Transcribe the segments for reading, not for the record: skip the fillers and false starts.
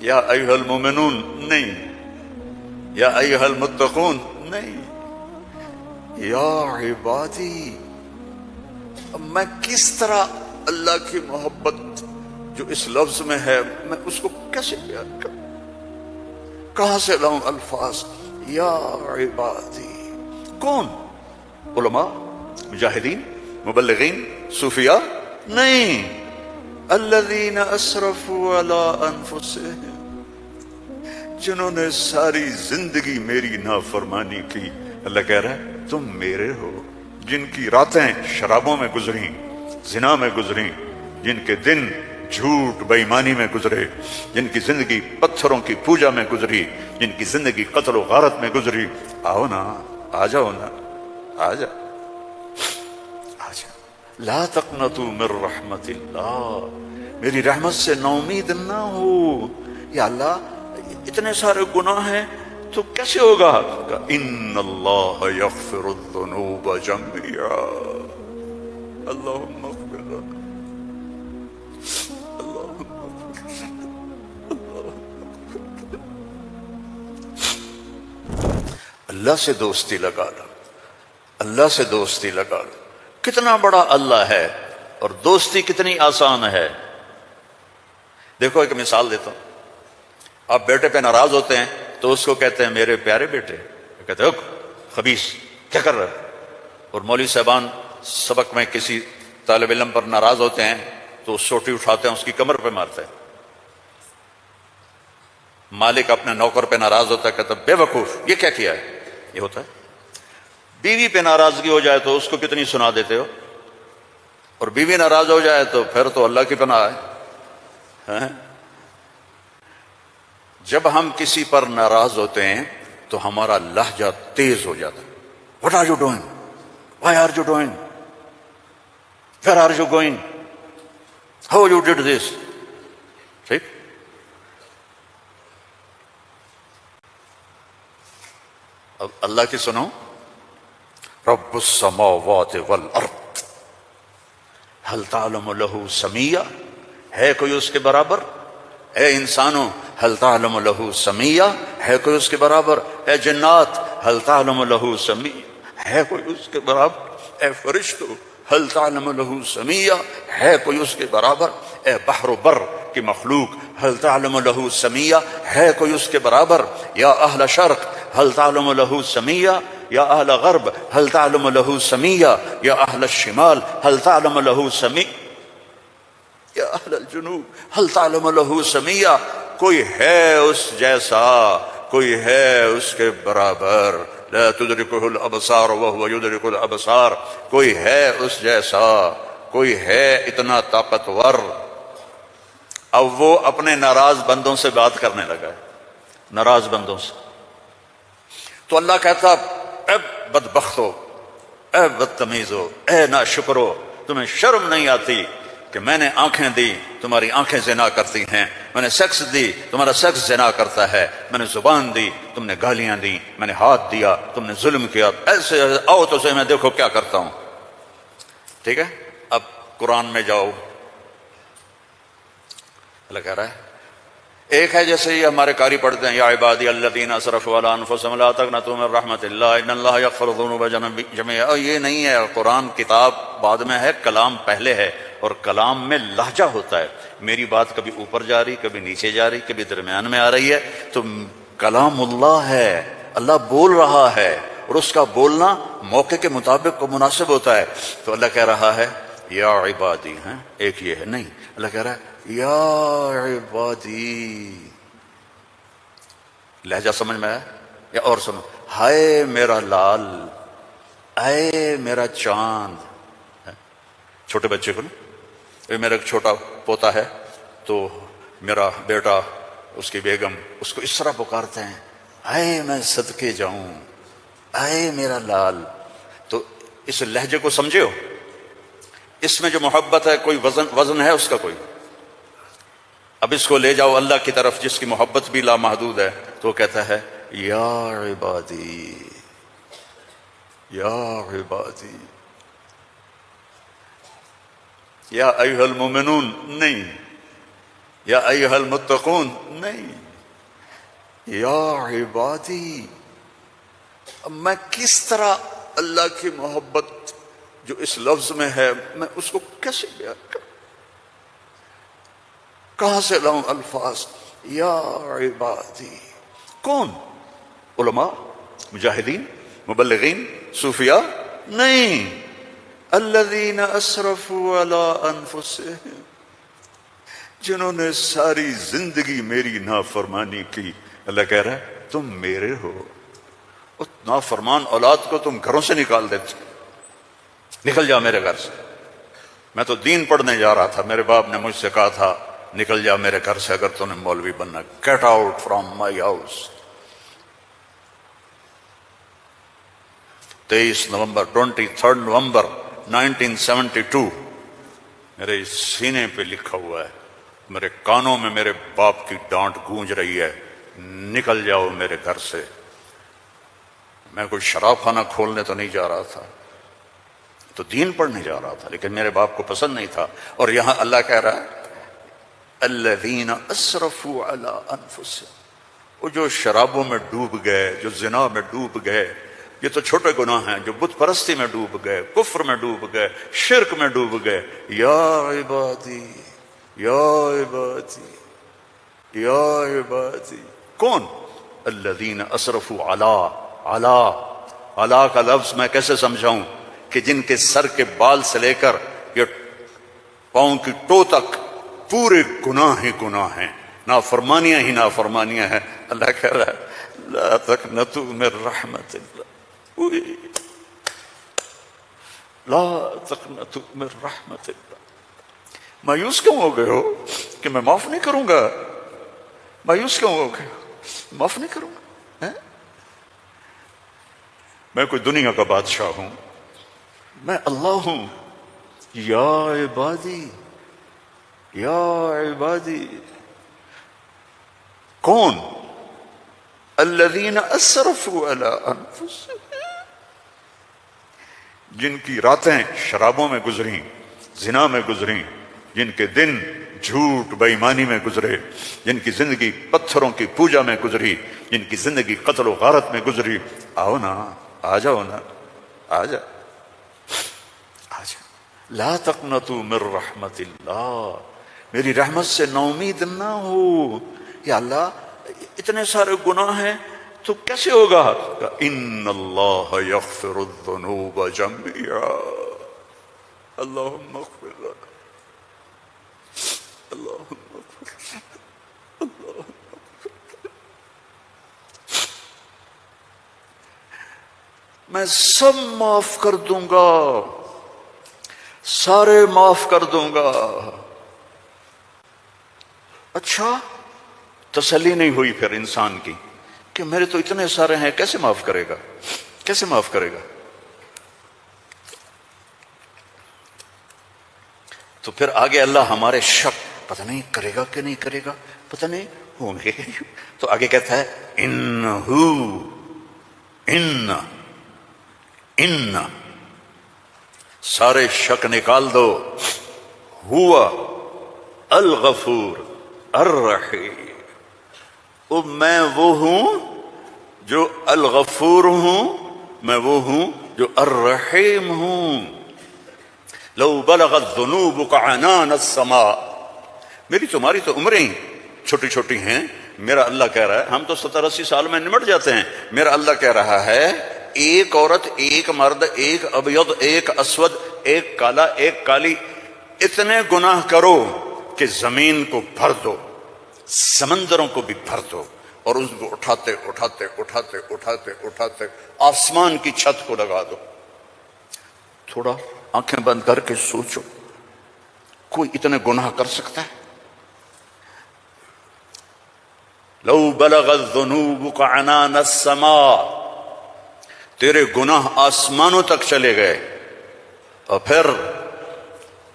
یا ایھا المؤمنون نہیں، یا ایھا المتقون نہیں، یا عبادی۔ اب میں کس طرح اللہ کی محبت جو اس لفظ میں ہے میں اس کو کیسے بیان کروں، کہاں سے لاؤں الفاظ؟ یا عبادی کون؟ علماء، مجاہدین، مبلغین، صوفیاء؟ نہیں، الذین اسرفوا علی انفسہم، جنہوں نے ساری زندگی میری نافرمانی کی۔ اللہ کہہ رہا ہے تم میرے ہو، جن کی راتیں شرابوں میں گزری، زنا میں گزری، جن کے دن جھوٹ بے ایمانی میں گزرے، جن کی زندگی پتھروں کی پوجا میں گزری، جن کی زندگی قتل و غارت میں گزری، آؤ نا، آ جاؤ نا، آ جاؤ، آ جاؤ۔ لا تقنطوا من رحمت اللہ، میری رحمت سے نا امید نہ ہو۔ یا اللہ اتنے سارے گناہ ہیں تو کیسے ہوگا؟ ان اللہ یغفر الذنوب جميعا، اللہم اغفر لنا، اللہم اغفر لنا۔ اللہ سے دوستی لگا لو، اللہ سے دوستی لگا لو۔ کتنا بڑا اللہ ہے اور دوستی کتنی آسان ہے۔ دیکھو ایک مثال دیتا ہوں، آپ بیٹے پہ ناراض ہوتے ہیں تو اس کو کہتے ہیں میرے پیارے بیٹے، کہتے ہیں خبیث کیا کر رہا ہے؟ اور مولوی صاحبان سبق میں کسی طالب علم پر ناراض ہوتے ہیں تو سوٹی اٹھاتے ہیں اس کی کمر پہ مارتے ہیں۔ مالک اپنے نوکر پہ ناراض ہوتا ہے، کہتا ہے بے وقوف یہ کیا کیا ہے؟ یہ ہوتا ہے۔ بیوی پہ ناراضگی ہو جائے تو اس کو کتنی سنا دیتے ہو، اور بیوی ناراض ہو جائے تو پھر تو اللہ کی پناہ ہے۔ جب ہم کسی پر ناراض ہوتے ہیں تو ہمارا لہجہ تیز ہو جاتا ہے۔ What are you doing? Why are you doing? Where are you going? How you did this? ٹھیک؟ اب اللہ کی سنو، رب السماوات والارض هل تعلم له سمیہ، ہے کوئی اس کے برابر؟ اے انسانوں هل تعلم له سمیہ، ہے کوئی اس کے برابر؟ اے جنات هل تعلم له سمیہ، ہے کوئی اس کے برابر؟ اے فرشتوں هل تعلم له سمیہ، ہے کوئی اس کے برابر؟ اے بحر و بر کی مخلوق هل تعلم له سمیہ، ہے کوئی اس کے برابر؟ یا اہل شرق هل تعلم له سمیہ، یا اہل غرب هل تعلم له سمیہ، یا اہل الشمال هل تعلم له سمیہ، یا اہل الجنوب هل تعلم له سمیہ۔ کوئی ہے اس جیسا، کوئی ہے اس کے برابر؟ لا تدرکہ الابصار وهو یدرک الابصار، کوئی ہے اس جیسا، کوئی ہے اتنا طاقتور۔ اب وہ اپنے ناراض بندوں سے بات کرنے لگا ہے، ناراض بندوں سے۔ تو اللہ کہتا اے بدبختو، اے بدتمیزو، اے ناشکرو، تمہیں شرم نہیں آتی کہ میں نے آنکھیں دی تمہاری آنکھیں زنا کرتی ہیں، میں نے سیکس دی تمہارا سیکس زنا کرتا ہے، میں نے زبان دی تم نے گالیاں دی، میں نے ہاتھ دیا تم نے ظلم کیا، ایسے آؤ تو صحیح میں دیکھو کیا کرتا ہوں۔ ٹھیک ہے، اب قرآن میں جاؤ، اللہ کہہ رہا ہے ایک ہے جیسے یہ ہمارے قاری پڑھتے ہیں، یا عبادی الذین اسرفوا علی انفسہم لا تقنطوا من رحمت اللہ ان اللہ یغفر الذنوب جميعا۔ اور یہ نہیں ہے، قرآن کتاب بعد میں ہے، کلام پہلے ہے، اور کلام میں لہجہ ہوتا ہے، میری بات کبھی اوپر جا رہی، کبھی نیچے جا رہی، کبھی درمیان میں آ رہی ہے، تو کلام اللہ ہے، اللہ بول رہا ہے، اور اس کا بولنا موقع کے مطابق کو مناسب ہوتا ہے۔ تو اللہ کہہ رہا ہے یا عبادی، ہیں ایک یہ ہے نہیں، اللہ کہہ رہا ہے یا عبادی۔ لہجہ سمجھ میں آیا؟ یا اور سنو، ہائے میرا لال، اے میرا چاند۔ چھوٹے بچے کو نا، میرا ایک چھوٹا پوتا ہے تو میرا بیٹا اس کی بیگم اس کو اس طرح پکارتے ہیں، اے میں صدقے جاؤں، اے میرا لال۔ تو اس لہجے کو سمجھے ہو؟ اس میں جو محبت ہے کوئی وزن ہے اس کا کوئی؟ اب اس کو لے جاؤ اللہ کی طرف جس کی محبت بھی لامحدود ہے، تو وہ کہتا ہے یا عبادی، یا عبادی، یا ایھا المؤمنون نہیں، یا ایھا المتقون نہیں، یا عبادی. اب میں کس طرح اللہ کی محبت جو اس لفظ میں ہے میں اس کو کیسے بیان کروں؟ کہاں سے لاؤں الفاظ؟ یا عبادی. کون؟ علماء، مجاہدین، مبلغین، صوفیاء؟ نہیں. الذین اسرفوا علی انفسہم، جنہوں نے ساری زندگی میری نافرمانی کی. اللہ کہہ رہا ہے تم میرے ہو. اس نافرمان اولاد کو تم گھروں سے نکال دیتے، نکل جا میرے گھر سے. میں تو دین پڑھنے جا رہا تھا، میرے باپ نے مجھ سے کہا تھا نکل جا میرے گھر سے اگر تو نے مولوی بننا. Get out from my house. 23 نومبر 1972 میرے سینے پہ لکھا ہوا ہے، میرے کانوں میں میرے باپ کی ڈانٹ گونج رہی ہے، نکل جاؤ میرے گھر سے. میں کوئی شراب خانہ کھولنے تو نہیں جا رہا تھا، تو دین پڑھنے جا رہا تھا، لیکن میرے باپ کو پسند نہیں تھا. اور یہاں اللہ کہہ رہا ہے الذین اسرفوا علی انفسہم، وہ جو شرابوں میں ڈوب گئے، جو زنا میں ڈوب گئے. یہ تو چھوٹے گناہ ہیں. جو بت پرستی میں ڈوب گئے، کفر میں ڈوب گئے، شرک میں ڈوب گئے. یا عبادی، یا عبادی، یا عبادی. کون؟ الذین اسرفوا علی کا لفظ میں کیسے سمجھاؤں کہ جن کے سر کے بال سے لے کر یہ پاؤں کی ٹو تک پورے گناہ ہی گناہ ہیں، نافرمانیاں ہی نافرمانیاں ہیں. اللہ کہہ رہا ہے لا تقنطوا من رحمت اللہ، لا تقنطوا من رحمت اللہ. مایوس کیوں ہو گئے ہو کہ میں معاف نہیں کروں گا؟ مایوس کیوں ہو گئے ہو؟ معاف نہیں کروں گا؟ میں کوئی دنیا کا بادشاہ ہوں؟ میں اللہ ہوں. یا عبادی، یا عبادی. کون؟ الذین اسرفوا علی انفسہم، جن کی راتیں شرابوں میں گزریں، زنا میں گزریں، جن کے دن جھوٹ بے ایمانی میں گزرے، جن کی زندگی پتھروں کی پوجا میں گزری، جن کی زندگی قتل و غارت میں گزری. آؤ نا، آ جاؤ نا، آ جا، آ جا. لا تقنطوا من رحمت اللہ، میری رحمت سے نا امید نہ ہو. یا اللہ اتنے سارے گناہ ہیں تو کیسے ہوگا؟ ان اللہ یغفر الذنوب جميعا. اللہم اغفر لنا، اللہم اغفر لنا، اللہم اغفر لنا. میں سب معاف کر دوں گا، سارے معاف کر دوں گا. اچھا، تسلی نہیں ہوئی پھر انسان کی کہ میرے تو اتنے سارے ہیں، کیسے معاف کرے گا؟ کیسے معاف کرے گا؟ تو پھر آگے اللہ ہمارے شک، پتہ نہیں کرے گا کہ نہیں کرے گا، پتہ نہیں ہوں گے. تو آگے کہتا ہے ان سارے شک نکال دو. ہوا الغفور الرحیم، میں وہ ہوں جو الغفور ہوں، میں وہ ہوں جو الرحیم ہوں. لو بلغت ذنوبک عنان السماء، میری تمہاری تو عمریں چھوٹی چھوٹی ہیں. میرا اللہ کہہ رہا ہے، ہم تو 70-80 سال میں نمٹ جاتے ہیں. میرا اللہ کہہ رہا ہے ایک عورت، ایک مرد، ایک ابیض، ایک اسود، ایک کالا، ایک کالی، اتنے گناہ کرو کہ زمین کو بھر دو، سمندروں کو بھی بھر دو، اور اس کو اٹھاتے اٹھاتے اٹھاتے اٹھاتے اٹھاتے آسمان کی چھت کو لگا دو. تھوڑا آنکھیں بند کر کے سوچو، کوئی اتنے گناہ کر سکتا ہے؟ لو بلغت ذنوبک عنان السماء، تیرے گناہ آسمانوں تک چلے گئے، اور پھر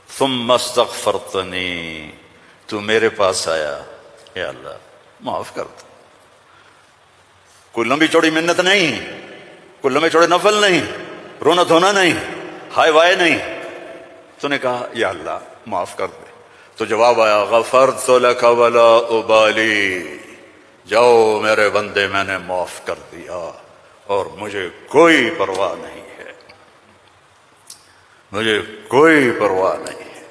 ثم استغفرتنی، تو میرے پاس آیا، یا اللہ معاف کر دو. کوئی لمبی چوڑی منت نہیں، کوئی لمبے چوڑے نفل نہیں، رونا دھونا نہیں، ہائے وائے نہیں. تو نے کہا یا اللہ معاف کر دے. تو جواب آیا غفرت لک ولا ابالی، جاؤ میرے بندے میں نے معاف کر دیا اور مجھے کوئی پرواہ نہیں ہے، مجھے کوئی پرواہ نہیں ہے۔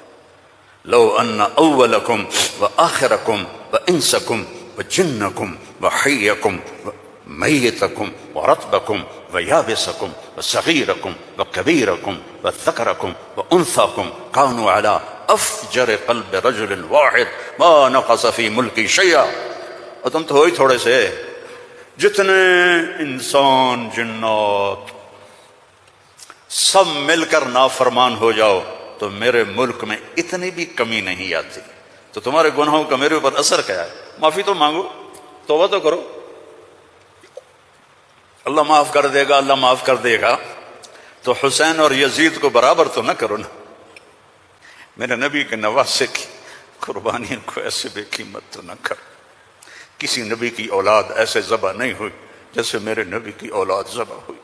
لو ان اولکم وآخرکم وانسکم وجنکم وحیکم ومیتکم ورطبکم ویابسکم وصغیرکم وکبیرکم وذکرکم وانثاکم کانوا علی افجر قلب رجل واحد ما نقص فی ملکی شیئا۔ اور تم تو ہو ہی تھوڑے سے، جتنے انسان جنات سب مل کر نافرمان ہو جاؤ تو میرے ملک میں اتنی بھی کمی نہیں آتی، تو تمہارے گناہوں کا میرے اوپر اثر کیا ہے؟ معافی تو مانگو، توبہ تو کرو، اللہ معاف کر دے گا، اللہ معاف کر دے گا۔ تو حسین اور یزید کو برابر تو نہ کرو نا، میرے نبی کے نواسے کی قربانیوں کو ایسے بے قیمت تو نہ کرو۔ کسی نبی کی اولاد ایسے ذبح نہیں ہوئی جیسے میرے نبی کی اولاد ذبح ہوئی۔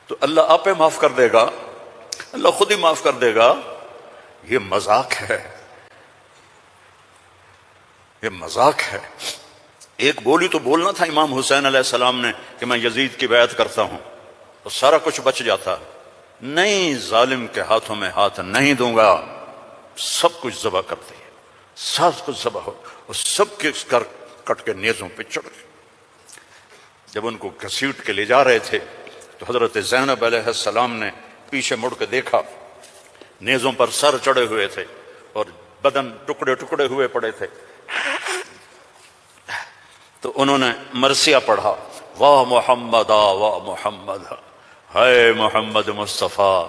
تو اللہ آپ پہ معاف کر دے گا، اللہ خود ہی معاف کر دے گا۔ یہ مذاق ہے، یہ مذاق ہے۔ ایک بولی تو بولنا تھا امام حسین علیہ السلام نے کہ میں یزید کی بیعت کرتا ہوں تو سارا کچھ بچ جاتا، نہیں، ظالم کے ہاتھوں میں ہاتھ نہیں دوں گا، سب کچھ ذبح کر دیا، سب کچھ ذبح ہو، اور سب کے کر کٹ کے نیزوں پہ چڑھ گئے۔ جب ان کو گھسیٹ کے لے جا رہے تھے تو حضرت زینب علیہ السلام نے پیچھے مڑ کے دیکھا، نیزوں پر سر چڑھے ہوئے تھے اور بدن ٹکڑے ٹکڑے ہوئے پڑے تھے، تو انہوں نے مرثیہ پڑھا، واہ محمد واہ محمد، ہے محمد مصطفیٰ،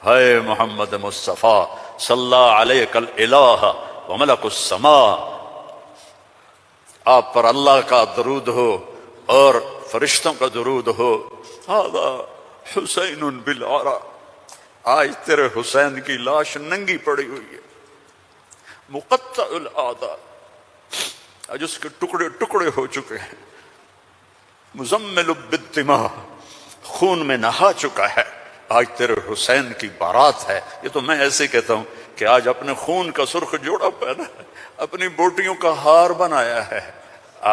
ہے محمد مصطفیٰ، صلی علیک الالہ وملک السماء، آپ پر اللہ کا درود ہو اور فرشتوں کا درود ہو، ھذا حسین بالعرا، آج تیرے حسین کی لاش ننگی پڑی ہوئی ہے، مقطع الاعضاء، آج اس کے ٹکڑے ٹکڑے ہو چکے ہیں، مزمل بالدماء، خون میں نہا چکا ہے، آج تیرے حسین کی بارات ہے۔ یہ تو میں ایسے کہتا ہوں کہ آج اپنے خون کا سرخ جوڑا پہنا ہے، اپنی بوٹیوں کا ہار بنایا ہے،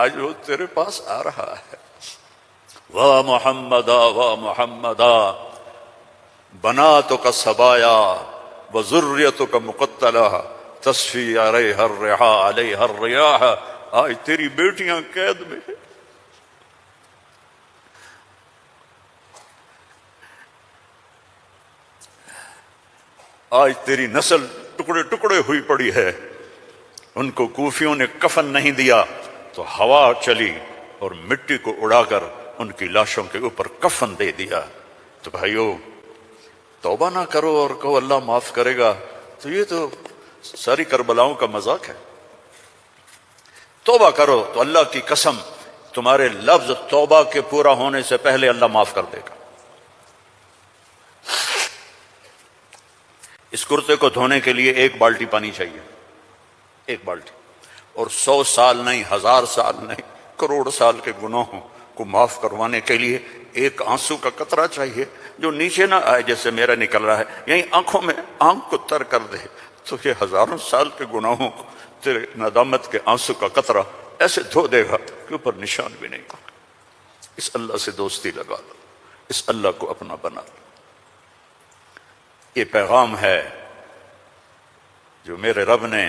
آج وہ تیرے پاس آ رہا ہے۔ واہ محمدا واہ محمدا، بناتک سبایا وذریتک مقتلہ، تصفی علیہ الرحا علیہ الریاح، آج تیری بیٹیاں قید میں ہیں، آج تیری نسل ٹکڑے ٹکڑے ہوئی پڑی ہے۔ ان کو کوفیوں نے کفن نہیں دیا تو ہوا چلی اور مٹی کو اڑا کر ان کی لاشوں کے اوپر کفن دے دیا۔ تو بھائیو، توبہ نہ کرو اور کہو اللہ معاف کرے گا، تو یہ تو ساری کربلاؤں کا مذاق ہے۔ توبہ کرو تو اللہ کی قسم تمہارے لفظ توبہ کے پورا ہونے سے پہلے اللہ معاف کر دے گا۔ اس کرتے کو دھونے کے لیے 1 بالٹی پانی چاہیے، 1 بالٹی، اور 100 سال نہیں، 1000 سال نہیں، کروڑ سال کے گناہوں کو معاف کروانے کے لیے 1 آنسو کا قطرہ چاہیے جو نیچے نہ آئے جیسے میرا نکل رہا ہے، یہیں آنکھوں میں آنکھ کو تر کر دے، تو یہ 1000 سال کے گناہوں کو تیرے ندامت کے آنسو کا قطرہ ایسے دھو دے گا کہ اوپر نشان بھی نہیں ہوگا۔ اس اللہ سے دوستی لگا لو، اس اللہ کو اپنا بنا لو۔ یہ پیغام ہے جو میرے رب نے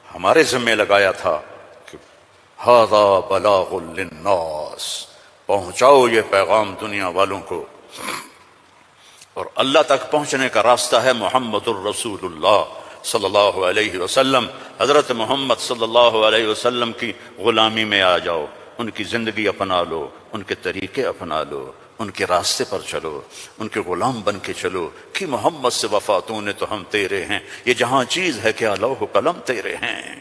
ہمارے ذمہ لگایا تھا کہ ھذا بلاغ للناس، پہنچاؤ یہ پیغام دنیا والوں کو۔ اور اللہ تک پہنچنے کا راستہ ہے محمد الرسول اللہ صلی اللہ علیہ وسلم۔ حضرت محمد صلی اللہ علیہ وسلم کی غلامی میں آ جاؤ، ان کی زندگی اپنا لو، ان کے طریقے اپنا لو، ان کے راستے پر چلو، ان کے غلام بن کے چلو کہ محمد سے وفاتوں نے تو ہم تیرے ہیں، یہ جہاں چیز ہے کیا لوح و قلم تیرے ہیں۔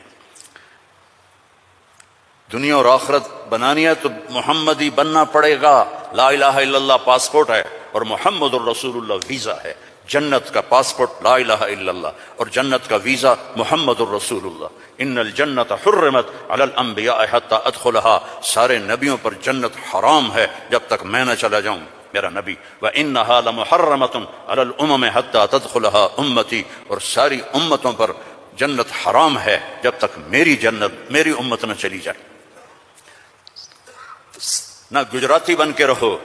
دنیا اور آخرت بنانی ہے تو محمد ہی بننا پڑے گا۔ لا الہ الا اللہ پاسپورٹ ہے اور محمد الرسول اللہ ویزا ہے۔ جنت کا پاسپورٹ لا الہ الا اللہ اور جنت کا ویزا محمد الرسول اللہ۔ ان الجنت حرمت علی الانبیاء حتی ادخلها، سارے نبیوں پر جنت حرام ہے جب تک میں نہ چلا جاؤں۔ میرا نبی، وَإِنَّهَا لَمُحَرَّمَةٌ عَلَى الْأُمَمِ حَتَّى تَدْخُلَهَا أُمَّتِي، اور ساری امتوں پر جنت حرام ہے جب تک میری امت نہ چلی جائے۔ نہ گجراتی بن کے رہو،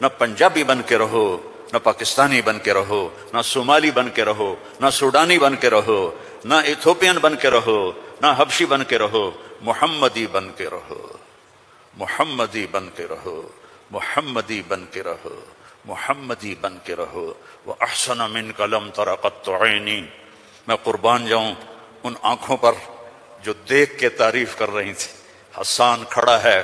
نہ پنجابی بن کے رہو، نہ پاکستانی بن کے رہو، نہ صومالی بن کے رہو، نہ سوڈانی بن کے رہو، نہ ایتھوپین بن کے رہو، نہ حبشی بن کے رہو، محمدی بن کے رہو، محمدی بن کے رہو، محمدی بن کے رہو، محمدی بن کے رہو۔ وَأَحْسَنَ مِنْكَ لَمْ تَرَ قَطُّ عَيْنِي، میں قربان جاؤں ان آنکھوں پر جو دیکھ کے تعریف کر رہی تھی۔ حسان کھڑا ہے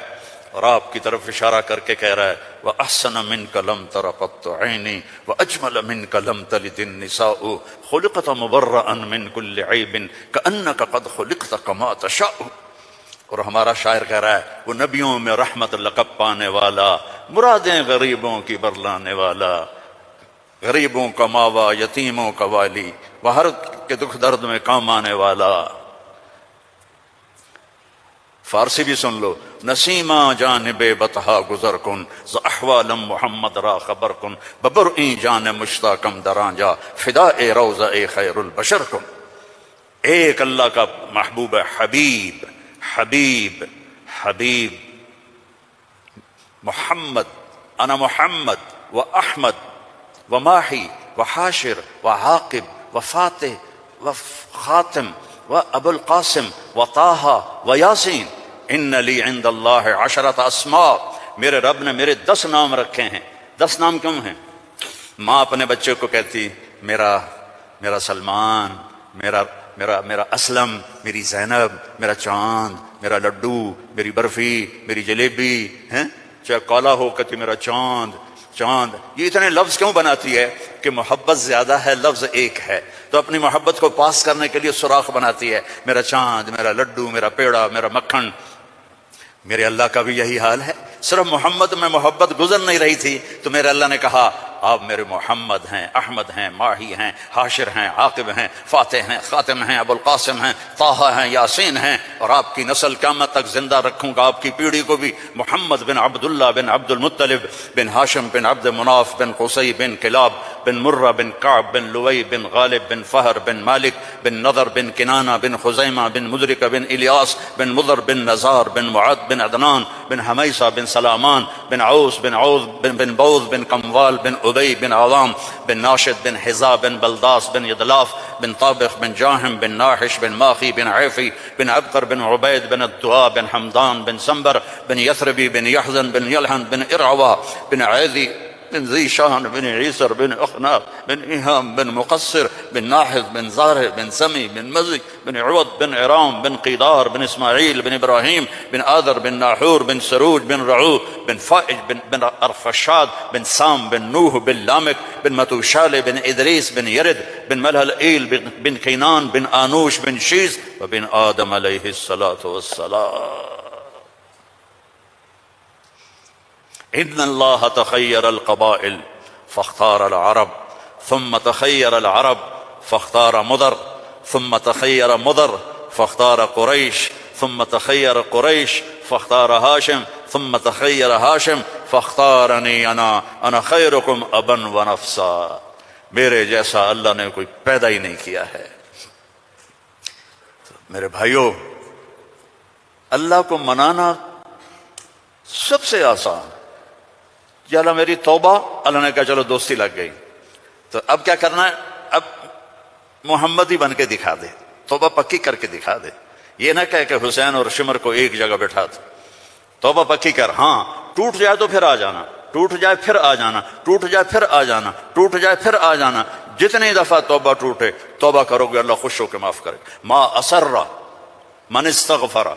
اور آپ کی طرف اشارہ کر کے کہہ رہا ہے وَأَحْسَنَ مِنْكَ لَمْ تَرَ قَطُّ عَيْنِي وَأَجْمَلَ مِنْكَ لَمْ تَلِدِ النِّسَاءُ خُلِقْتَ مُبَرَّأً مِنْ كُلِّ عَيْبٍ كَأَنَّكَ قَدْ خُلِقْتَ كَمَا تَشَاءُ۔ اور ہمارا شاعر کہہ رہا ہے وہ نبیوں میں رحمت لقب پانے والا، مرادیں غریبوں کی برلانے والا، غریبوں کا ماوا، یتیموں کا والی، وہ ہر کے دکھ درد میں کام آنے والا۔ فارسی بھی سن لو، نسیمہ جانب بطحا گزر کن ز احوالم محمد را خبر کن ببرئی جان مشتاقم درانجا فدائے روضہ خیر البشر کن۔ ایک اللہ کا محبوب ہے، حبیب حبیب حبیب محمد، انا محمد و احمد و ماہی و حاشر و عاقب و فاتح و خاتم و ابو القاسم و طٰہٰ و یاسین، ان لی عند اللہ عشرۃ اسماء، میرے رب نے میرے 10 نام رکھے ہیں۔ 10 نام کیوں ہیں؟ ماں اپنے بچے کو کہتی میرا سلمان، میرا اسلم، میری زینب، میرا چاند، میرا لڈو، میری برفی، میری جلیبی، ہیں چاہے کالا ہو کہتی میرا چاند چاند۔ یہ اتنے لفظ کیوں بناتی ہے؟ کہ محبت زیادہ ہے، لفظ ایک ہے، تو اپنی محبت کو پاس کرنے کے لیے سوراخ بناتی ہے، میرا چاند، میرا لڈو، میرا پیڑا، میرا مکھن۔ میرے اللہ کا بھی یہی حال ہے، صرف محمد میں محبت گزر نہیں رہی تھی تو میرے اللہ نے کہا آپ میرے محمد ہیں، احمد ہیں، ماہی ہیں، حاشر ہیں، عاقب ہیں، فاتح ہیں، خاتم ہیں، ابو القاسم ہیں، طٰہٰ ہیں، یاسین ہیں، اور آپ کی نسل قیامت تک زندہ رکھوں گا، آپ کی پیڑھی کو بھی۔ محمد بن عبداللہ بن عبد المطلب بن ہاشم بن عبد مناف بن قصی بن کلاب بن مرہ بن کعب بن لوئی بن غالب بن فہر بن مالک بن نضر بن کنانہ بن خزیمہ بن مدرکہ بن الیاس بن مضر بن نزار بن معد بن عدنان بن حمیسہ بن سلامان بن عوس بن عوذ بن بوذ بن قموال بن ابی بن عوام بن ناشد بن حذا بن بلداس بن یدلاف بن طابخ بن جاہم بن ناحش بن ماخی بن عیفی بن عبقر بن عبید بن الدعاء بن حمدان بن سنبر بن یثربی بن یحزن بن یلحن بن ارعوا بن عیدی بن ذی شان بن عیسر بن اخناق بن ایہام بن مقصر بن ناحذ بن زارع بن سمی بن مزی بن عوض بن عرام بن قیدار بن اسماعیل بن ابراہیم بن آذر بن ناحور بن سروج بن رعو بن فائج بن ارفشاد بن سام بن نوح بن لامک بن متوشال بن ادریس بن یرد بن ملہلئیل بن کینان بن آنوش بن شیز وبن آدم علیہ الصلاۃ والسلام۔ ان اللہ تخیر القبائل فاختار العرب ثم تخیر العرب فاختار مضر ثم تخیر مضر فاختار قریش ثم تخیر قریش فاختار ہاشم ثم تخیر ہاشم فاختارنی انا خیرکم ابا ونفسا۔ میرے جیسا اللہ نے کوئی پیدا ہی نہیں کیا ہے۔ میرے بھائیو، اللہ کو منانا سب سے آسان۔ یا اللہ میری توبہ، اللہ نے کہا چلو دوستی لگ گئی، تو اب کیا کرنا ہے؟ اب محمدی بن کے دکھا دے، توبہ پکی کر کے دکھا دے۔ یہ نہ کہے کہ حسین اور شمر کو ایک جگہ بٹھا دے، توبہ پکی کر۔ ہاں ٹوٹ جائے تو پھر آ جانا، ٹوٹ جائے پھر آ جانا، ٹوٹ جائے پھر آ جانا، ٹوٹ جائے پھر آ جانا۔ جتنی دفعہ توبہ ٹوٹے توبہ کرو گے اللہ خوش ہو کے معاف کرے۔ ما اسر من استغفر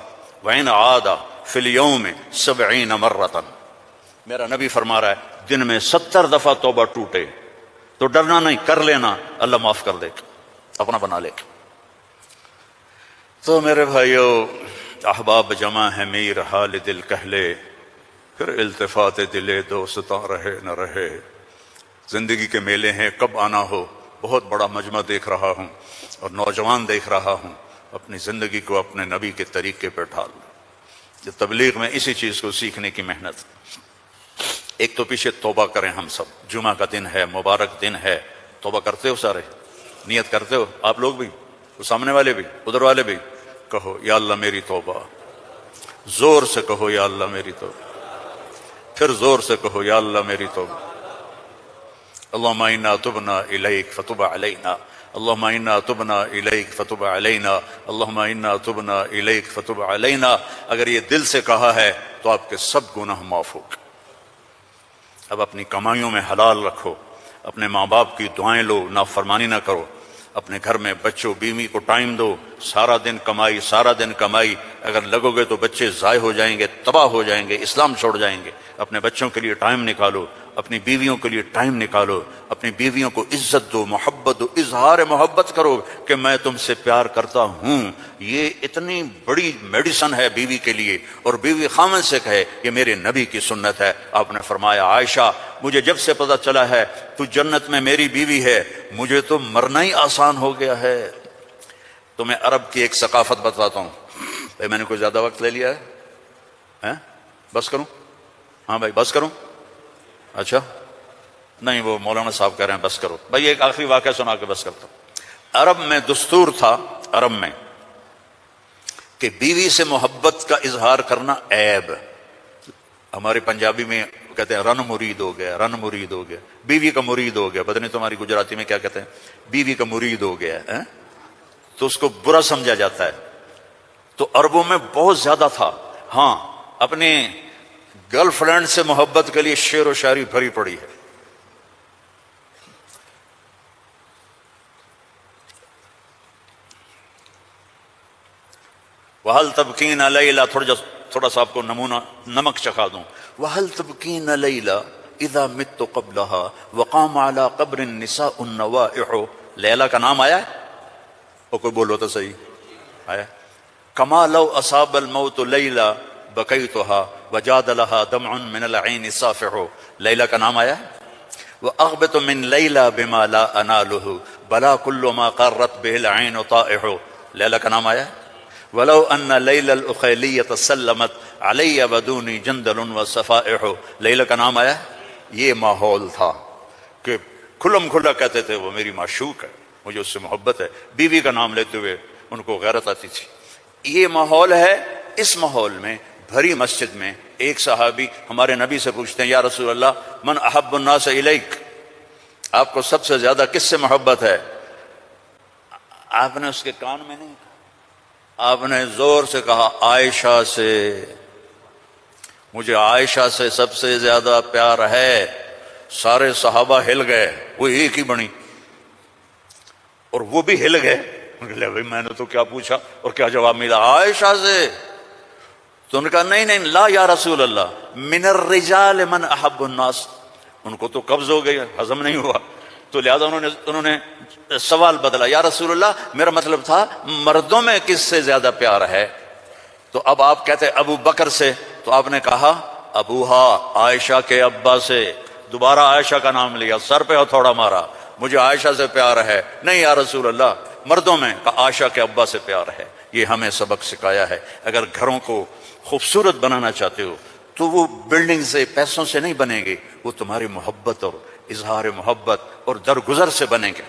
وان عاد فی اليوم 70 مرۃ۔ میرا نبی فرما رہا ہے دن میں 70 دفعہ توبہ ٹوٹے تو ڈرنا نہیں، کر لینا، اللہ معاف کر دے گا، اپنا بنا لے گا۔ تو میرے بھائیو، احباب جمع ہے میر حال دل کہلے، پھر التفات دلے دوستاں رہے نہ رہے۔ زندگی کے میلے ہیں، کب آنا ہو۔ بہت بڑا مجمع دیکھ رہا ہوں اور نوجوان دیکھ رہا ہوں، اپنی زندگی کو اپنے نبی کے طریقے پر ڈھال لو۔ یہ تبلیغ میں اسی چیز کو سیکھنے کی محنت۔ ایک تو پیچھے توبہ کریں ہم سب، جمعہ کا دن ہے، مبارک دن ہے، توبہ کرتے ہو سارے؟ نیت کرتے ہو آپ لوگ بھی، وہ سامنے والے بھی، ادھر والے بھی؟ کہو یا اللہ میری توبہ، زور سے کہو یا اللہ میری توبہ، پھر زور سے کہو یا اللہ میری توبہ۔ اللہم انا تبنا الیک فتب علینا، اللہم انا تبنا الیک فتب علینا، اللہم انا تبنا الیک فتب علینا۔ اگر یہ دل سے کہا ہے تو آپ کے سب گناہ معاف ہو گئے۔ اب اپنی کمائیوں میں حلال رکھو، اپنے ماں باپ کی دعائیں لو، نافرمانی نہ کرو، اپنے گھر میں بچوں بیوی کو ٹائم دو، سارا دن کمائی سارا دن کمائی، اگر لگو گے تو بچے ضائع ہو جائیں گے، تباہ ہو جائیں گے، اسلام چھوڑ جائیں گے۔ اپنے بچوں کے لیے ٹائم نکالو، اپنی بیویوں کے لیے ٹائم نکالو، اپنی بیویوں کو عزت دو، محبت دو، اظہار محبت کرو کہ میں تم سے پیار کرتا ہوں۔ یہ اتنی بڑی میڈیسن ہے بیوی کے لیے، اور بیوی خامن سے کہے یہ میرے نبی کی سنت ہے۔ آپ نے فرمایا عائشہ مجھے جب سے پتہ چلا ہے تو جنت میں میری بیوی ہے، مجھے تو مرنا ہی آسان ہو گیا ہے۔ تو میں عرب کی ایک ثقافت بتاتا ہوں۔ بھائی میں نے کوئی زیادہ وقت لے لیا ہے؟ بس کروں؟ ہاں بھائی بس کروں؟ اچھا نہیں، وہ مولانا صاحب کہہ رہے ہیں بس کرو۔ بھائی ایک آخری واقعہ سنا کے بس کرتا ہوں۔ عرب میں دستور تھا، عرب میں، کہ بیوی سے محبت کا اظہار کرنا عیب۔ ہمارے پنجابی میں کہتے ہیں رن مرید ہو گیا، رن مرید ہو گیا، بیوی کا مرید ہو گیا۔ پتہ نہیں تمہاری گجراتی میں کیا کہتے ہیں، بیوی کا مرید ہو گیا ہے، تو اس کو برا سمجھا جاتا ہے۔ تو عربوں میں بہت زیادہ تھا۔ ہاں اپنے گرل فرینڈ سے محبت کے لیے شعر و شاعری بھری پڑی ہے۔ وَهَلْ تَبْكِينَ لَيْلَا، تھوڑا سا آپ کو نمونہ نمک چکھا دوں۔ وَهَلْ تَبْكِينَ لَيْلَا اِذَا مِتُّ قَبْلَهَا وَقَامَ عَلَىٰ قَبْرِ النِّسَاءُ النَّوَائِحُ۔ لیلہ کا نام آیا ہے؟ اور کوئی بولو تو صحیح آیا۔ كَمَا لَوْ أَصَابَ الْمَوْتُ لَيْلَا بَكَيْتُهَا وَجَادَ لَهَا دَمْعٌ مِّنَ الْعَيْنِ صَافِحُ۔ لیلہ کا نام آیا ہے؟ وَأَغْبِطُ مِن لَيْلَا بِمَا لَا أَنَالُهُ بَلَا كُلُّ مَا قَرَّتْ بِهِ الْعَيْنُ طَائِحُ۔ لیلہ کا نام آیا ہے؟ وَلَوْ أَنَّ لَيْلَ الْأُخَيْلِيَّةَ سَلَّمَتْ عَلَيَّ وَدُونِي جَنْدَلٌ وَصَفَائِحُ۔ لیلہ کا نام آیا ہے؟ یہ ماحول تھا کہ کھلم کھلا کہتے تھے وہ میری معشوق ہے، مجھے اس سے محبت ہے، بیوی کا نام لیتے ہوئے ان کو غیرت آتی تھی۔ یہ ماحول ہے۔ اس ماحول میں بھری مسجد میں ایک صحابی ہمارے نبی سے پوچھتے ہیں یا رسول اللہ من احب الناس الیک، آپ کو سب سے زیادہ کس سے محبت ہے؟ آپ نے اس کے کان میں نہیں کہا، آپ نے زور سے کہا عائشہ سے، مجھے عائشہ سے سب سے زیادہ پیار ہے۔ سارے صحابہ ہل گئے، وہ ایک ہی بنی، اور وہ بھی ہل گئے۔ میں نے تو کیا پوچھا اور کیا جواب ملا؟ عائشہ سے۔ تو انہوں نے کہا نہیں نہیں لا یا رسول اللہ من الرجال من احب الناس، ان کو تو قبض ہو گئی، ہضم نہیں ہوا، تو لہذا انہوں نے سوال بدلا، یا رسول اللہ میرا مطلب تھا مردوں میں کس سے زیادہ پیار ہے؟ تو اب آپ کہتے ابو بکر سے، تو آپ نے کہا ابوہا، عائشہ کے ابا سے۔ دوبارہ عائشہ کا نام لیا، سر پہ ہتھوڑا مارا، مجھے عائشہ سے پیار ہے۔ نہیں یا رسول اللہ مردوں میں، کہا عائشہ کے ابا سے پیار ہے۔ یہ ہمیں سبق سکھایا ہے۔ اگر گھروں کو خوبصورت بنانا چاہتے ہو تو وہ بلڈنگ سے، پیسوں سے نہیں بنے گی، وہ تمہاری محبت اور اظہار محبت اور درگزر سے بنے گے،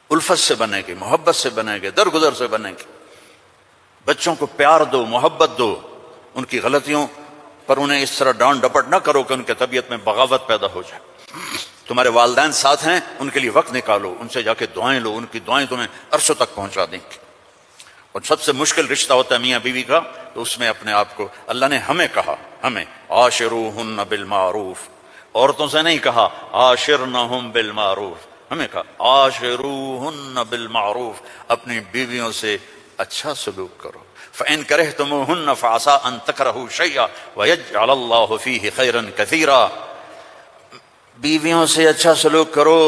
الفت سے بنے گی، محبت سے بنے گے، درگزر سے بنے گی۔ بچوں کو پیار دو، محبت دو، ان کی غلطیوں پر انہیں اس طرح ڈانٹ ڈپٹ نہ کرو کہ ان کے طبیعت میں بغاوت پیدا ہو جائے۔ تمہارے والدین ساتھ ہیں، ان کے لیے وقت نکالو، ان سے جا کے دعائیں لو، ان کی دعائیں تمہیں عرشوں تک پہنچا دیں گی۔ اور سب سے مشکل رشتہ ہوتا ہے میاں بیوی کا، تو اس میں اپنے آپ کو، اللہ نے ہمیں کہا، ہمیں عاشروہن بالمعروف، عورتوں سے نہیں کہا عاشرنہم بالمعروف، ہمیں کہا عاشروہن بالمعروف، اپنی بیویوں سے اچھا سلوک کرو۔ فَإِن كَرِهْتُمُوهُنَّ فَعَسَىٰ أَن تَكْرَهُوا شَيْئًا وَيَجْعَلَ اللَّهُ فِيهِ خَيْرًا كَثِيرًا۔ بیویوں سے اچھا سلوک کرو،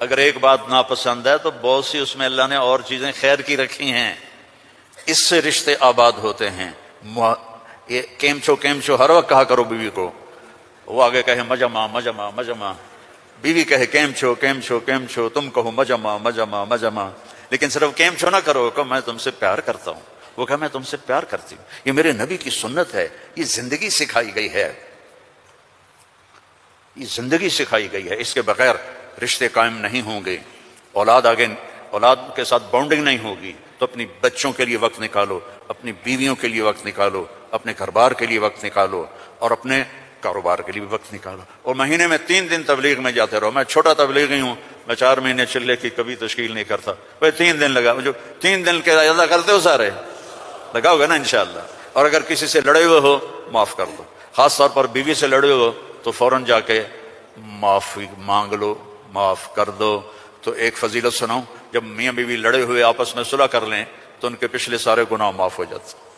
اگر ایک بات ناپسند ہے تو بہت سی اس میں اللہ نے اور چیزیں خیر کی رکھی ہیں، اس سے رشتے آباد ہوتے ہیں۔ یہ کیم چھو ہر وقت کہا کرو بیوی کو، وہ آگے کہے مجمع مجمع مجمع، بیوی کہے کیم چھو، تم کہو مجمع مجمع مجمع، لیکن صرف کیم چھو نہ کرو کہ میں تم سے پیار کرتا ہوں، وہ کہا میں تم سے پیار کرتی ہوں۔ یہ میرے نبی کی سنت ہے، یہ زندگی سکھائی گئی ہے۔ یہ زندگی سکھائی گئی ہے، اس کے بغیر رشتے قائم نہیں ہوں گے، اولاد کے ساتھ بانڈنگ نہیں ہوگی۔ تو اپنی بچوں کے لیے وقت نکالو، اپنی بیویوں کے لیے وقت نکالو، اپنے گھر بار کے لیے وقت نکالو، اور اپنے کاروبار کے لیے بھی وقت نکالو۔ اور مہینے میں 3 دن تبلیغ میں جاتے رہو۔ میں چھوٹا تبلیغی ہوں، میں 4 مہینے چلے کی کبھی تشکیل نہیں کرتا، بھائی 3 دن لگا، جو 3 دن کے ادا کرتے ہو سارے لگاؤ گے نا انشاءاللہ۔ اور اگر کسی سے لڑے ہوئے ہو معاف کر دو، خاص طور پر بیوی سے لڑے ہو تو فوراً جا کے معافی مانگ لو، معاف کر دو۔ تو ایک فضیلت سناؤں، جب میاں بیوی لڑے ہوئے آپس میں صلح کر لیں تو ان کے پچھلے سارے گناہ معاف ہو جاتے ہیں۔